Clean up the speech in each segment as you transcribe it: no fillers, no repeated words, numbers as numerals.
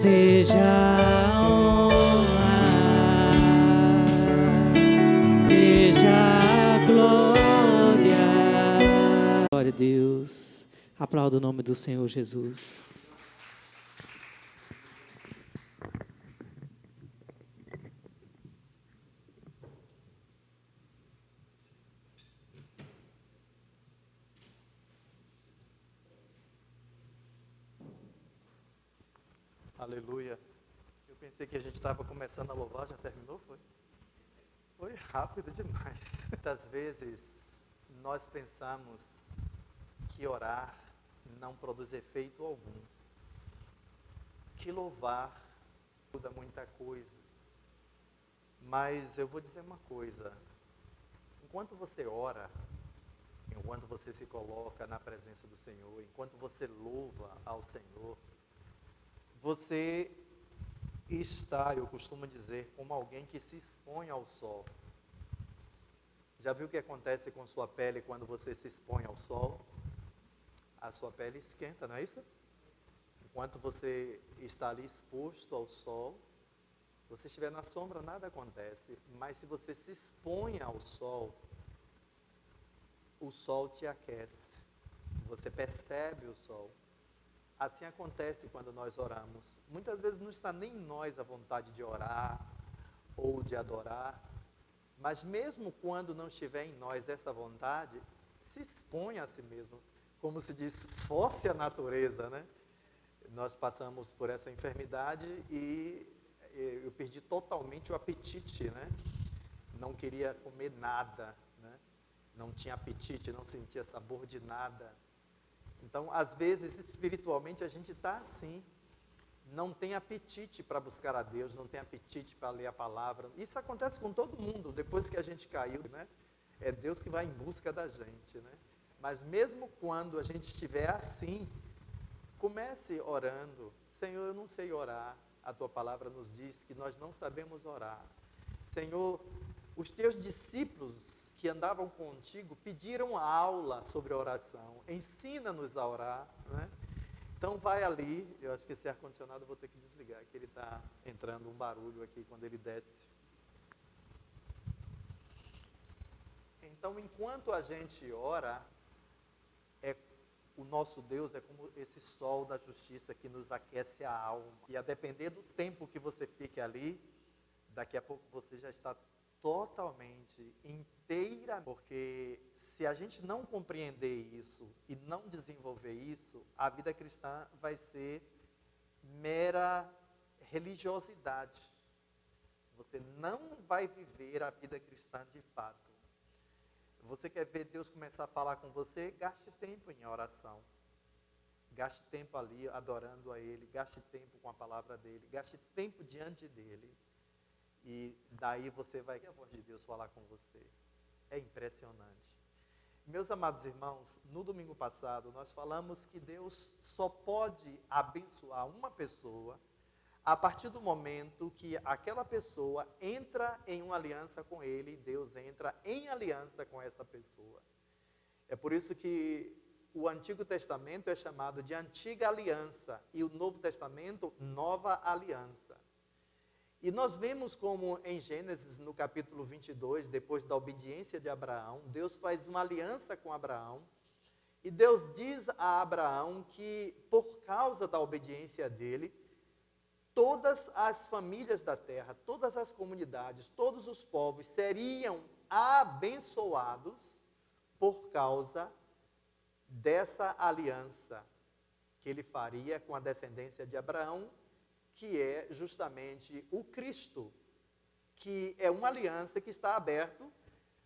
seja a honra, seja a glória. Glória a Deus. Aplauda o nome do Senhor Jesus. Aleluia. Eu pensei que a gente estava começando a louvar, já terminou, foi? Foi rápido demais. Muitas vezes nós pensamos que orar não produz efeito algum, que louvar muda muita coisa. Mas eu vou dizer uma coisa: enquanto você ora, enquanto você se coloca na presença do Senhor, enquanto você louva ao Senhor, você está, eu costumo dizer, como alguém que se expõe ao sol. Já viu o que acontece com sua pele quando você se expõe ao sol? A sua pele esquenta, não é isso? Enquanto você está ali exposto ao sol, você estiver na sombra, nada acontece. Mas se você se expõe ao sol, o sol te aquece. Você percebe o sol. Assim acontece quando nós oramos. Muitas vezes não está nem em nós a vontade de orar ou de adorar, mas mesmo quando não estiver em nós essa vontade, se expõe a si mesmo. Como se diz, fosse a natureza, né? Nós passamos por essa enfermidade e eu perdi totalmente o apetite, né? Não queria comer nada, né? Não tinha apetite, não sentia sabor de nada. Então, às vezes, espiritualmente, a gente está assim, não tem apetite para buscar a Deus, não tem apetite para ler a palavra. Isso acontece com todo mundo, depois que a gente caiu, né? É Deus que vai em busca da gente, né? Mas mesmo quando a gente estiver assim, comece orando. Senhor, eu não sei orar, a Tua palavra nos diz que nós não sabemos orar. Senhor, os Teus discípulos que andavam contigo pediram aula sobre oração. Ensina-nos a orar, né? Então vai ali, eu acho que esse ar-condicionado eu vou ter que desligar, que ele está entrando um barulho aqui quando ele desce. Então, enquanto a gente ora, o nosso Deus é como esse sol da justiça que nos aquece a alma. E a depender do tempo que você fique ali, daqui a pouco você já está totalmente, inteira, porque se a gente não compreender isso e não desenvolver isso, a vida cristã vai ser mera religiosidade. Você não vai viver a vida cristã de fato. Você quer ver Deus começar a falar com você? Gaste tempo em oração. Gaste tempo ali adorando a Ele, gaste tempo com a palavra dEle, gaste tempo diante dEle. E daí você vai ver a voz de Deus falar com você. É impressionante. Meus amados irmãos, no domingo passado nós falamos que Deus só pode abençoar uma pessoa a partir do momento que aquela pessoa entra em uma aliança com Ele, Deus entra em aliança com essa pessoa. É por isso que o Antigo Testamento é chamado de Antiga Aliança e o Novo Testamento, Nova Aliança. E nós vemos como em Gênesis, no capítulo 22, depois da obediência de Abraão, Deus faz uma aliança com Abraão. E Deus diz a Abraão que, por causa da obediência dele, todas as famílias da terra, todas as comunidades, todos os povos seriam abençoados por causa dessa aliança que ele faria com a descendência de Abraão, que é justamente o Cristo, que é uma aliança que está aberta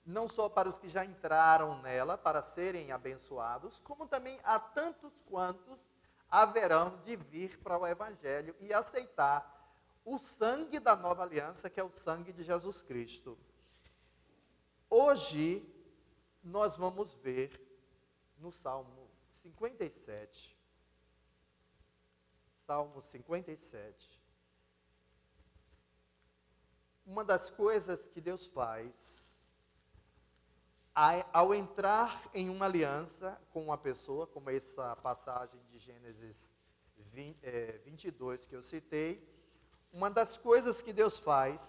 não só para os que já entraram nela, para serem abençoados, como também a tantos quantos haverão de vir para o Evangelho e aceitar o sangue da nova aliança, que é o sangue de Jesus Cristo. Hoje, nós vamos ver no Salmo 57, Salmo 57, uma das coisas que Deus faz ao entrar em uma aliança com uma pessoa, como essa passagem de Gênesis 22 que eu citei, uma das coisas que Deus faz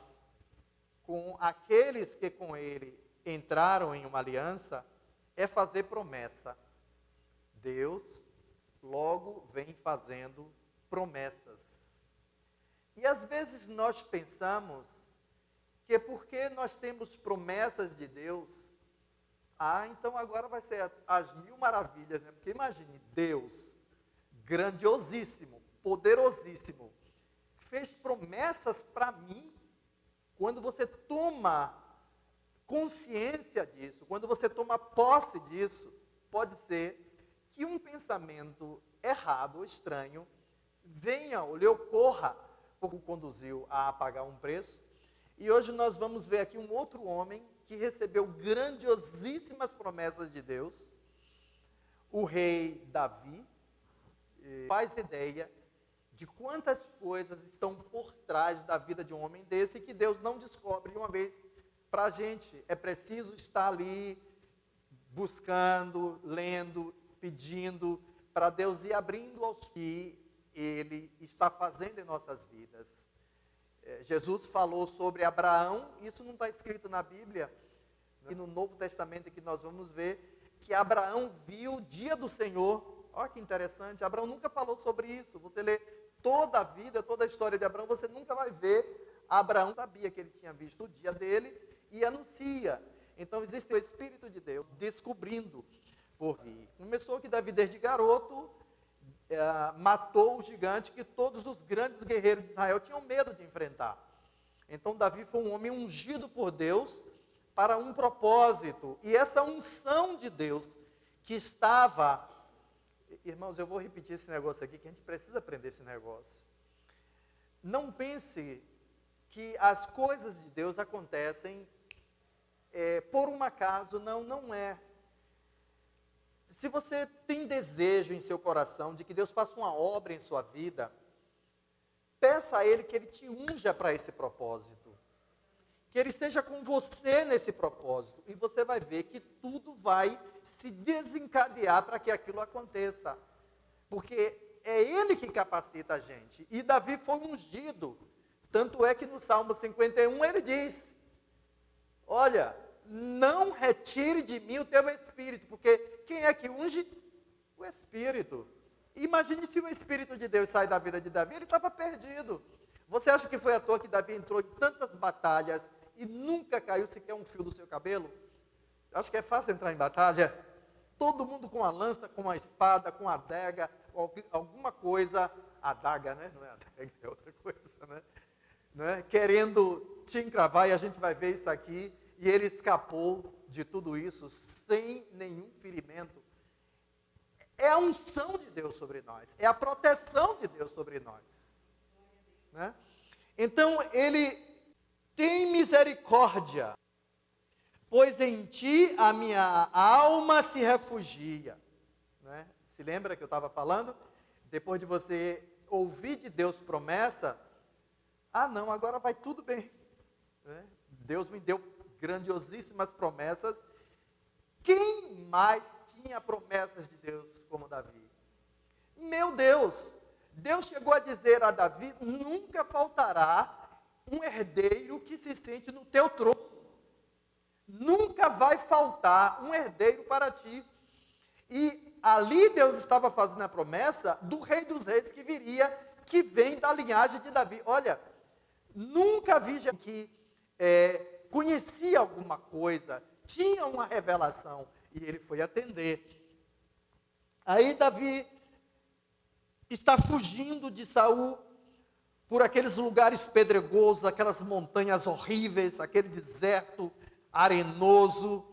com aqueles que com Ele entraram em uma aliança é fazer promessa. Deus logo vem fazendo promessas. E às vezes nós pensamos que porque nós temos promessas de Deus, então agora vai ser as mil maravilhas, né? Porque imagine, Deus, grandiosíssimo, poderosíssimo, fez promessas para mim. Quando você toma consciência disso, quando você toma posse disso, pode ser que um pensamento errado ou estranho venha ou lhe ocorra, porque o conduziu a pagar um preço. E hoje nós vamos ver aqui um outro homem que recebeu grandiosíssimas promessas de Deus, o rei Davi. Faz ideia de quantas coisas estão por trás da vida de um homem desse que Deus não descobre de uma vez para a gente. É preciso estar ali buscando, lendo, pedindo, para Deus ir abrindo aos que Ele está fazendo em nossas vidas. Jesus falou sobre Abraão, isso não está escrito na Bíblia, e no Novo Testamento que nós vamos ver, que Abraão viu o dia do Senhor. Olha que interessante, Abraão nunca falou sobre isso. Você lê toda a vida, toda a história de Abraão, você nunca vai ver. Abraão sabia que ele tinha visto o dia dele e anuncia. Então existe o Espírito de Deus descobrindo por vir. Começou que Davi, desde garoto, matou o gigante que todos os grandes guerreiros de Israel tinham medo de enfrentar. Então Davi foi um homem ungido por Deus para um propósito. E essa unção de Deus que estava... Irmãos, eu vou repetir esse negócio aqui, que a gente precisa aprender esse negócio. Não pense que as coisas de Deus acontecem por um acaso. Não é. Se você tem desejo em seu coração de que Deus faça uma obra em sua vida, peça a Ele que Ele te unja para esse propósito. Que Ele esteja com você nesse propósito. E você vai ver que tudo vai se desencadear para que aquilo aconteça. Porque é Ele que capacita a gente. E Davi foi ungido. Tanto é que no Salmo 51 ele diz: olha, não retire de mim o teu Espírito. Porque quem é que unge? O Espírito. Imagine se o Espírito de Deus sai da vida de Davi, ele estava perdido. Você acha que foi à toa que Davi entrou em tantas batalhas e nunca caiu sequer um fio do seu cabelo? Acho que é fácil entrar em batalha. Todo mundo com a lança, com a espada, com a adega, alguma coisa, adaga, né? Não é adega, é outra coisa, né? Querendo te encravar, e a gente vai ver isso aqui. E ele escapou de tudo isso sem nenhum ferimento. É a unção de Deus sobre nós, é a proteção de Deus sobre nós, né? Então ele tem misericórdia, pois em ti a minha alma se refugia, né? Se lembra que eu estava falando? Depois de você ouvir de Deus promessa, não, agora vai tudo bem, né? Deus me deu grandiosíssimas promessas. Quem mais tinha promessas de Deus como Davi? Meu Deus! Deus chegou a dizer a Davi: nunca faltará um herdeiro que se sente no teu trono. Nunca vai faltar um herdeiro para ti. E ali Deus estava fazendo a promessa do Rei dos Reis que viria, que vem da linhagem de Davi. Olha, nunca vi gente que conhecia alguma coisa, tinha uma revelação, e ele foi atender. Aí Davi está fugindo de Saul por aqueles lugares pedregosos, aquelas montanhas horríveis, aquele deserto arenoso,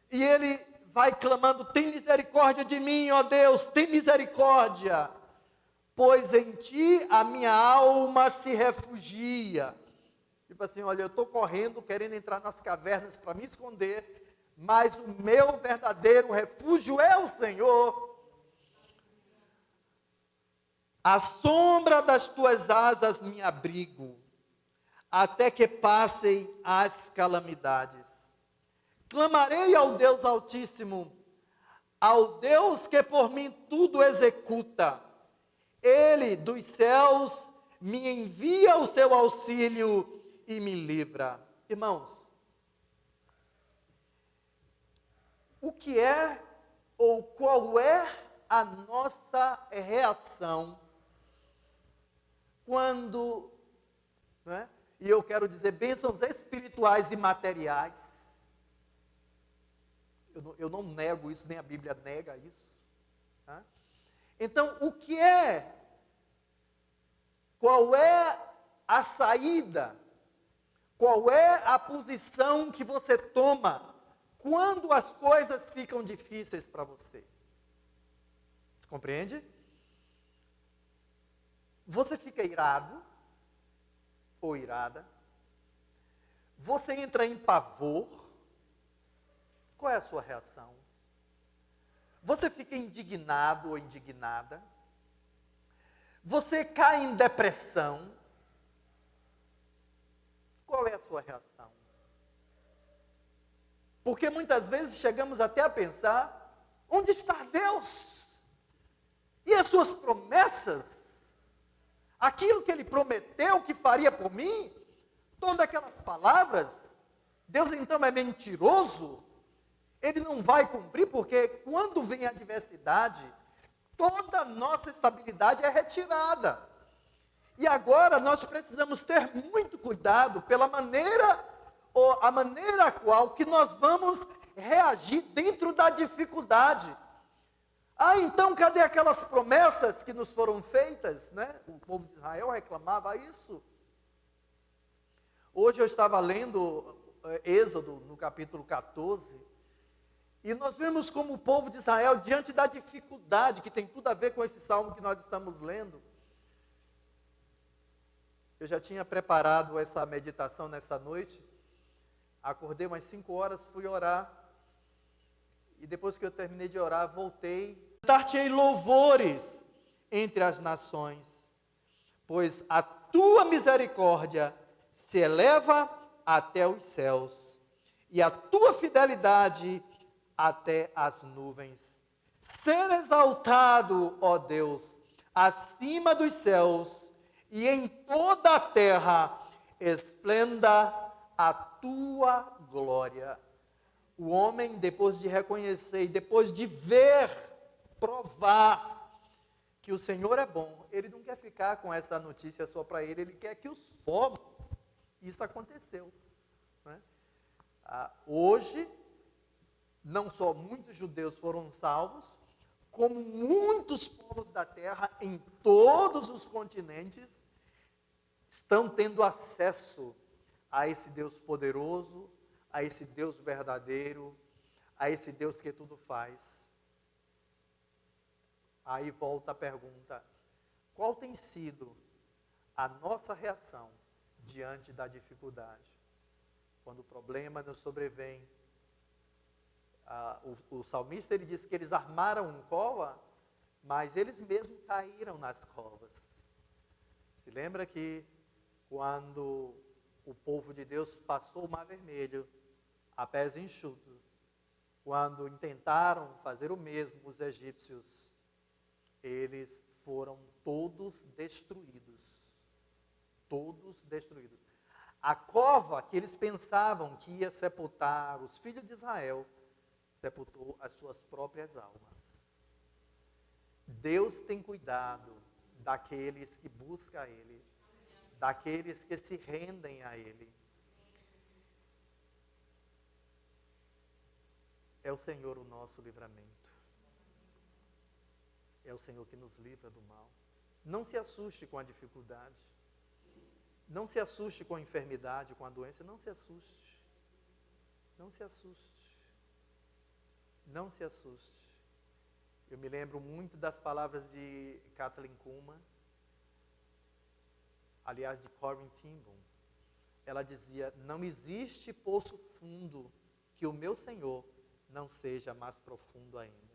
e ele vai clamando: tem misericórdia de mim, ó Deus, tem misericórdia, pois em ti a minha alma se refugia. Tipo assim, olha, eu estou correndo, querendo entrar nas cavernas para me esconder, mas o meu verdadeiro refúgio é o Senhor. À sombra das tuas asas me abrigo, até que passem as calamidades. Clamarei ao Deus Altíssimo, ao Deus que por mim tudo executa. Ele dos céus me envia o seu auxílio e me livra. Irmãos, o que é ou qual é a nossa reação quando, né, e eu quero dizer bênçãos espirituais e materiais? Eu não nego isso, nem a Bíblia nega isso. Tá? Então, o que é? Qual é a saída? Qual é a posição que você toma quando as coisas ficam difíceis para você? Você compreende? Você fica irado ou irada? Você entra em pavor? Qual é a sua reação? Você fica indignado ou indignada? Você cai em depressão? Qual é a sua reação? Porque muitas vezes chegamos até a pensar: onde está Deus? E as suas promessas? Aquilo que Ele prometeu que faria por mim? Todas aquelas palavras? Deus então é mentiroso? Ele não vai cumprir, porque quando vem a adversidade, toda a nossa estabilidade é retirada. E agora nós precisamos ter muito cuidado pela maneira, ou a maneira qual que nós vamos reagir dentro da dificuldade. Então cadê aquelas promessas que nos foram feitas, né? O povo de Israel reclamava isso. Hoje eu estava lendo Êxodo, no capítulo 14, e nós vemos como o povo de Israel, diante da dificuldade, que tem tudo a ver com esse salmo que nós estamos lendo. Eu já tinha preparado essa meditação nessa noite, acordei umas 5 horas, fui orar, e depois que eu terminei de orar, voltei. Cantar-te-ei louvores entre as nações, pois a tua misericórdia se eleva até os céus, e a tua fidelidade até as nuvens. Ser exaltado, ó Deus, acima dos céus, e em toda a terra esplenda a tua glória. O homem, depois de reconhecer e depois de ver, provar que o Senhor é bom, ele não quer ficar com essa notícia só para ele, ele quer que os povos, isso aconteceu, né? Hoje, não só muitos judeus foram salvos, como muitos povos da terra, em todos os continentes, estão tendo acesso a esse Deus poderoso, a esse Deus verdadeiro, a esse Deus que tudo faz. Aí volta a pergunta: qual tem sido a nossa reação diante da dificuldade? Quando o problema nos sobrevém, o salmista, ele diz que eles armaram cova, mas eles mesmos caíram nas covas. Se lembra que quando o povo de Deus passou o Mar Vermelho a pés enxutos, quando tentaram fazer o mesmo os egípcios, eles foram todos destruídos. Todos destruídos. A cova que eles pensavam que ia sepultar os filhos de Israel, sepultou as suas próprias almas. Deus tem cuidado daqueles que buscam a Ele, daqueles que se rendem a Ele. É o Senhor o nosso livramento. É o Senhor que nos livra do mal. Não se assuste com a dificuldade. Não se assuste com a enfermidade, com a doença. Não se assuste. Não se assuste. Não se assuste. Eu me lembro muito das palavras de Kathleen Kuhlman, aliás, de Corinne Timbun. Ela dizia: não existe poço fundo que o meu Senhor não seja mais profundo ainda.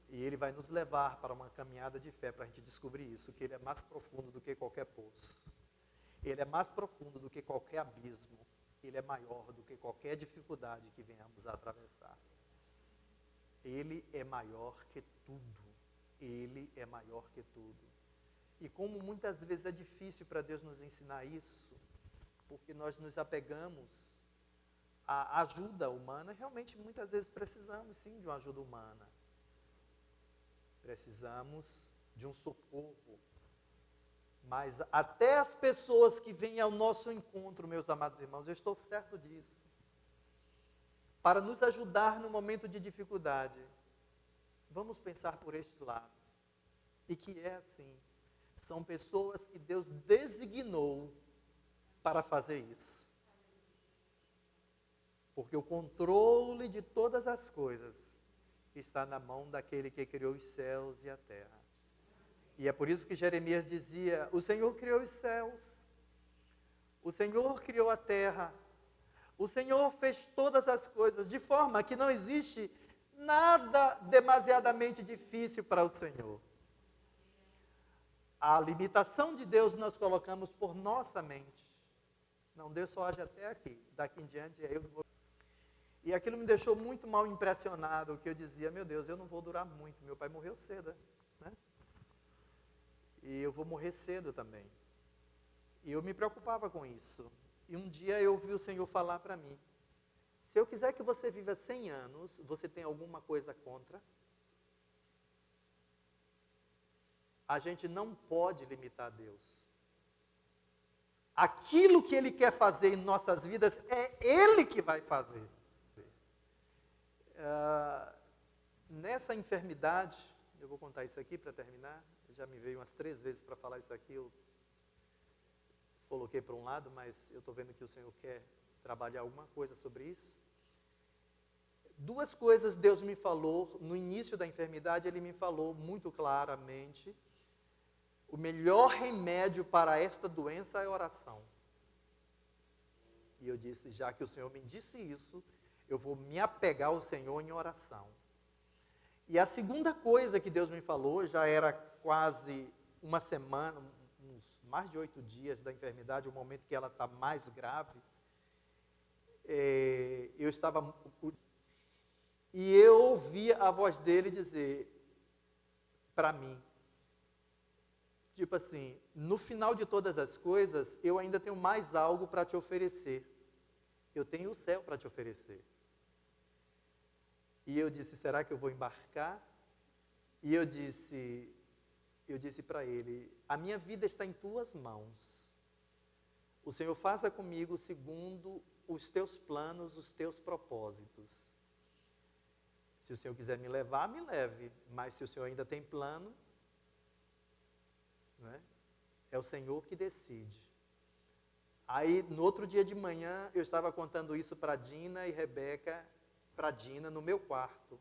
E Ele vai nos levar para uma caminhada de fé para a gente descobrir isso, que Ele é mais profundo do que qualquer poço. Ele é mais profundo do que qualquer abismo. Ele é maior do que qualquer dificuldade que venhamos a atravessar. Ele é maior que tudo. Ele é maior que tudo. E como muitas vezes é difícil para Deus nos ensinar isso, porque nós nos apegamos à ajuda humana, realmente muitas vezes precisamos sim de uma ajuda humana. Precisamos de um socorro. Mas até as pessoas que vêm ao nosso encontro, meus amados irmãos, eu estou certo disso, para nos ajudar no momento de dificuldade, vamos pensar por este lado. E que é assim, são pessoas que Deus designou para fazer isso. Porque o controle de todas as coisas está na mão daquele que criou os céus e a terra. E é por isso que Jeremias dizia, o Senhor criou os céus, o Senhor criou a terra, o Senhor fez todas as coisas, de forma que não existe nada demasiadamente difícil para o Senhor. A limitação de Deus nós colocamos por nossa mente. Não, Deus só age até aqui, daqui em diante eu não vou. E aquilo me deixou muito mal impressionado, que eu dizia, meu Deus, eu não vou durar muito, meu pai morreu cedo, né? E eu vou morrer cedo também. E eu me preocupava com isso. E um dia eu ouvi o Senhor falar para mim, se eu quiser que você viva 100 anos, você tem alguma coisa contra? A gente não pode limitar Deus. Aquilo que Ele quer fazer em nossas vidas, é Ele que vai fazer. Nessa enfermidade, eu vou contar isso aqui para terminar, já me veio umas 3 vezes para falar isso aqui, eu coloquei para um lado, mas eu estou vendo que o Senhor quer trabalhar alguma coisa sobre isso. 2 coisas Deus me falou, no início da enfermidade, Ele me falou muito claramente, o melhor remédio para esta doença é oração. E eu disse, já que o Senhor me disse isso, eu vou me apegar ao Senhor em oração. E a segunda coisa que Deus me falou, já era quase uma semana, uns mais de 8 dias da enfermidade, o momento que ela está mais grave, eu estava... E eu ouvi a voz dele dizer para mim, tipo assim, no final de todas as coisas, eu ainda tenho mais algo para te oferecer. Eu tenho o céu para te oferecer. E eu disse, será que eu vou embarcar? E eu disse para ele, a minha vida está em tuas mãos. O Senhor faça comigo segundo os teus planos, os teus propósitos. Se o Senhor quiser me levar, me leve. Mas se o Senhor ainda tem plano, né, é o Senhor que decide. Aí, no outro dia de manhã, eu estava contando isso para Dina e Rebeca, para Dina, no meu quarto.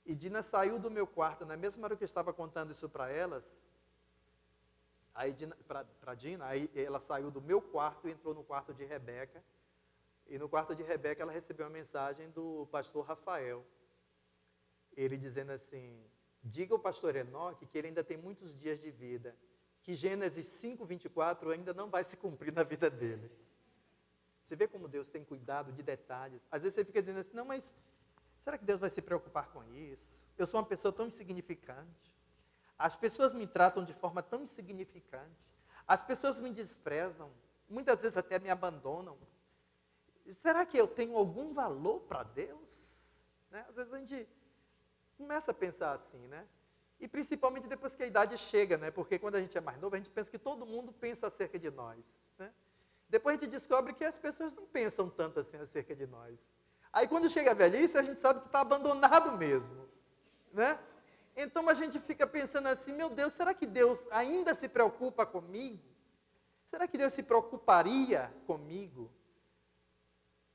E Dina saiu do meu quarto, na mesma hora que eu estava contando isso para elas, aí para Dina, aí ela saiu do meu quarto e entrou no quarto de Rebeca. E no quarto de Rebeca ela recebeu uma mensagem do pastor Rafael. Ele dizendo assim, diga ao pastor Enoque que ele ainda tem muitos dias de vida, que Gênesis 5:24 ainda não vai se cumprir na vida dele. Você vê como Deus tem cuidado de detalhes. Às vezes você fica dizendo assim, não, mas será que Deus vai se preocupar com isso? Eu sou uma pessoa tão insignificante. As pessoas me tratam de forma tão insignificante. As pessoas me desprezam. Muitas vezes até me abandonam. Será que eu tenho algum valor para Deus? Né? Às vezes a gente começa a pensar assim, né? E principalmente depois que a idade chega, né? Porque quando a gente é mais novo, a gente pensa que todo mundo pensa acerca de nós, né? Depois a gente descobre que as pessoas não pensam tanto assim acerca de nós. Aí quando chega a velhice, a gente sabe que está abandonado mesmo, né? Então a gente fica pensando assim, meu Deus, será que Deus ainda se preocupa comigo? Será que Deus se preocuparia comigo?